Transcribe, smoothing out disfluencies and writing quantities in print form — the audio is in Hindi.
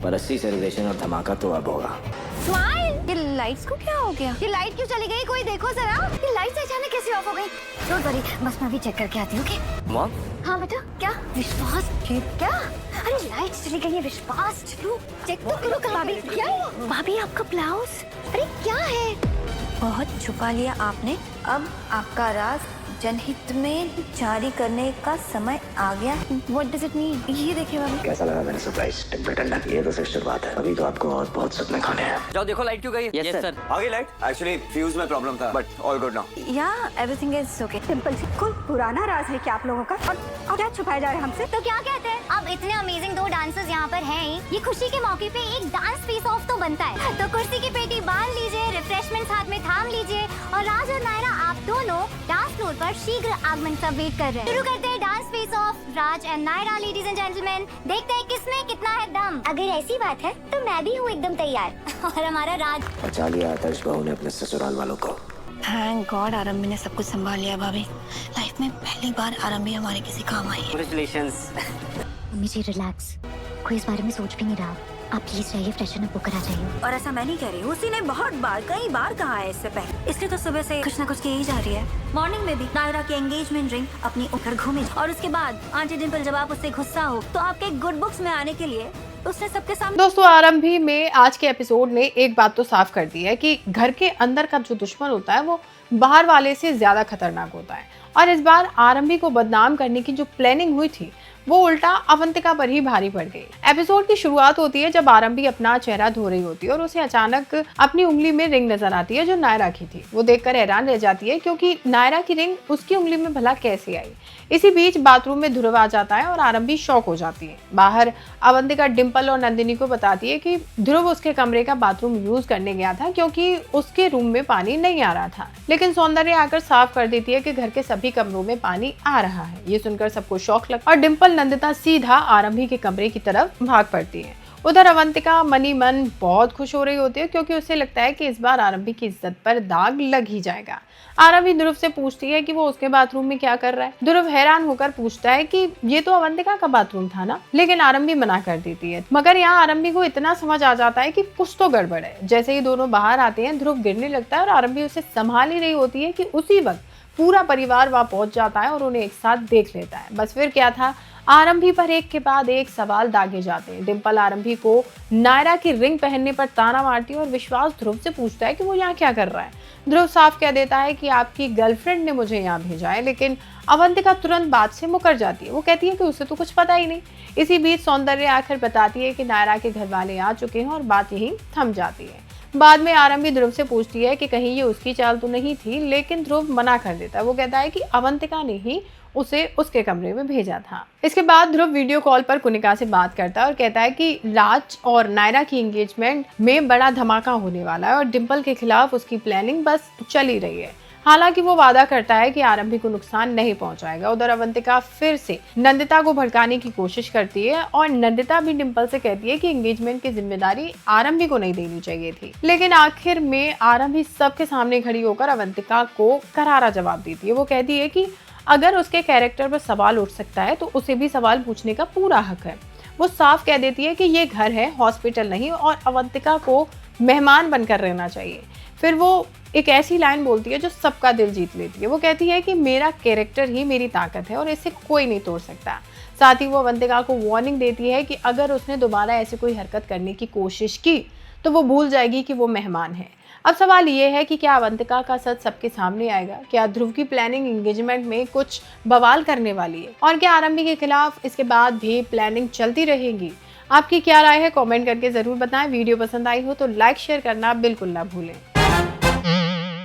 पर 80 सेलिब्रेशन और धमाका तो अब होगा। स्माइल, ये लाइट्स को क्या हो गया? ये लाइट क्यों चली गई? कोई देखो जरा, ये लाइट्स अचानक कैसे ऑफ हो गई? डोंट वरी, बस मैं भी चेक करके आती हूँ। ओके मॉम, हाँ बेटा, क्या विश्वास? क्या? अरे लाइट्स चली गई है, विश्वास चलो चेक तो करो। भाभी क्या हुआ? भाभी आपका ब्लाउज, अरे क्या है? बहुत छुपा लिया आपने, अब आपका राज जनहित में जारी करने का समय आ गया। What does it mean? ये देखिए भाभी। कैसा लगा मेरा सरप्राइज? टिम्पल टंडन, ये तो सिर्फ शुरुआत है, अभी तो आपको और बहुत सपने खाने हैं। जाओ देखो लाइट क्यों गई? Yes, sir. आ गई लाइट? एक्चुअली फ्यूज में प्रॉब्लम था, बट ऑल गुड नाउ। या एवरीथिंग इज ओके। टिम्पल जी, कोई पुराना राज है क्या आप लोगों का? और क्या छुपाया जा रहा है हमसे? तो क्या कहते हैं, अब इतने अमेजिंग दो डांसर्स यहाँ पर हैं ही, ये खुशी के मौके पे एक डांस फेस ऑफ तो बनता है। तो कुर्सी की पेटी बांध लीजिए, रिफ्रेशमेंट हाथ में थाम लीजिए और राज और नायरा आप दोनों डांस फ्लोर पर शीघ्र आगमन का वेट कर रहे हैं। शुरू करते हैं dance face off Raj and Nayra. Ladies and gentleman, देखते हैं किसमें कितना है दम। अगर ऐसी बात है तो मैं भी हूँ एकदम तैयार। और हमारा राज बचा लिया आदर्श बहू ने अपने ससुराल वालों को। थैंक गॉड आरंभी ने सब कुछ संभाल लिया। भाभी, लाइफ में पहली बार आरंभी हमारे किसी काम आई है। कांग्रेचुलेशंस। मम्मी जी रिलैक्स, कोई इस बारे में सोच भी नहीं रहा। आप प्लीज जाइए, फ्रेशन अप होकर आ जाइए। और ऐसा मैं नहीं कह रही हूँ, उसी ने बहुत बार, कई बार कहा है इससे पहले, इसलिए तो सुबह से कुछ ना कुछ की ही जा रही है। मॉर्निंग में भी नायरा की एंगेजमेंट रिंग अपनी उठकर घूमी, और उसके बाद आंटी डिम्पल जब आप उससे गुस्सा हो तो आपके गुड बुक्स में आने के लिए उसने सबके सामने। दोस्तों, आरंभी में आज के एपिसोड ने एक बात तो साफ कर दी है कि घर के अंदर का जो दुश्मन होता है वो बाहर वाले से ज्यादा खतरनाक होता है। और इस बार आरंभी को बदनाम करने की जो प्लानिंग हुई थी वो उल्टा अवंतिका पर ही भारी पड़ गई। एपिसोड की शुरुआत होती है जब आरंभी अपना चेहरा धो रही होती है और उसे अचानक अपनी उंगली में रिंग नजर आती है जो नायरा की थी। वो देखकर हैरान रह जाती है क्योंकि नायरा की रिंग उसकी उंगली में भला कैसे आई। इसी बीच बाथरूम में ध्रुव आ जाता है और आरंभी शॉक हो जाती है। बाहर अवंतिका डिम्पल और नंदिनी को बताती है कि ध्रुव उसके कमरे का बाथरूम यूज करने गया था क्योंकि उसके रूम में पानी नहीं आ रहा था। लेकिन सौंदर्य आकर साफ कर देती है कि घर के सभी कमरों में पानी आ रहा है। ये सुनकर सबको शौक लगता और डिम्पल नंदिता सीधा आरंभी के कमरे की तरफ भाग पड़ती है। उधर अवंतिका मनी मन बहुत खुश हो रही होती है क्योंकि उसे लगता है कि इस बार आरंभी की इज्जत पर दाग लग ही जाएगा। आरंभी ध्रुव से पूछती है कि वो उसके बाथरूम में क्या कर रहा है। ध्रुव हैरान होकर पूछता है कि ये तो अवंतिका का बाथरूम था ना, लेकिन आरंभी मना कर देती है। मगर यहाँ आरंभी को इतना समझ आ जाता है कि कुछ तो गड़बड़ है। जैसे ही दोनों बाहर आते हैं ध्रुव गिरने लगता है और आरंभी उसे संभाल ही रही होती है कि उसी वक्त पूरा परिवार वहां पहुंच जाता है और उन्हें एक साथ देख लेता है। बस फिर क्या था, आरंभी पर एक के बाद एक सवाल दागे जाते हैं। डिम्पल आरंभी को नायरा की रिंग पहनने पर ताना मारती है और विश्वास ध्रुव से पूछता है कि वो यहाँ क्या कर रहा है। ध्रुव साफ कह देता है कि आपकी गर्लफ्रेंड ने मुझे यहाँ भेजा है, लेकिन अवंतिका तुरंत बात से मुकर जाती है। वो कहती है कि उसे तो कुछ पता ही नहीं। इसी बीच सौंदर्य आखिर बताती है कि नायरा के घर वाले आ चुके हैं और बात यहीं थम जाती है। बाद में आरंभी ध्रुव से पूछती है कि कहीं ये उसकी चाल तो नहीं थी, लेकिन ध्रुव मना कर देता है। वो कहता है कि अवंतिका ने ही उसे उसके कमरे में भेजा था। इसके बाद ध्रुव वीडियो कॉल पर कुनिका से बात करता है और कहता है कि राज और नायरा की एंगेजमेंट में बड़ा धमाका होने वाला है और डिम्पल के खिलाफ उसकी प्लानिंग बस चल ही रही है। हालांकि वो वादा करता है कि आरंभी को नुकसान नहीं पहुंचाएगा। उधर अवंतिका फिर से नंदिता को भड़काने की कोशिश करती है और नंदिता भी डिम्पल से कहती है कि एंगेजमेंट की जिम्मेदारी आरंभी को नहीं देनी चाहिए थी। लेकिन आखिर में आरंभी सबके सामने खड़ी होकर अवंतिका को करारा जवाब देती है। वो कहती है कि अगर उसके कैरेक्टर पर सवाल उठ सकता है तो उसे भी सवाल पूछने का पूरा हक है। वो साफ कह देती है कि ये घर है, हॉस्पिटल नहीं, और अवंतिका को मेहमान बनकर रहना चाहिए। फिर वो एक ऐसी लाइन बोलती है जो सबका दिल जीत लेती है। वो कहती है कि मेरा कैरेक्टर ही मेरी ताकत है और इसे कोई नहीं तोड़ सकता। साथ ही वो अवंतिका को वार्निंग देती है कि अगर उसने दोबारा ऐसी कोई हरकत करने की कोशिश की तो वो भूल जाएगी कि वो मेहमान है। अब सवाल ये है कि क्या अवंतिका का सच सबके सामने आएगा? क्या ध्रुव की प्लानिंग एंगेजमेंट में कुछ बवाल करने वाली है? और क्या आरंभी के खिलाफ इसके बाद भी प्लानिंग चलती रहेगी? आपकी क्या राय है? कमेंट करके जरूर बताएं। वीडियो पसंद आई हो तो लाइक शेयर करना बिल्कुल ना भूलें।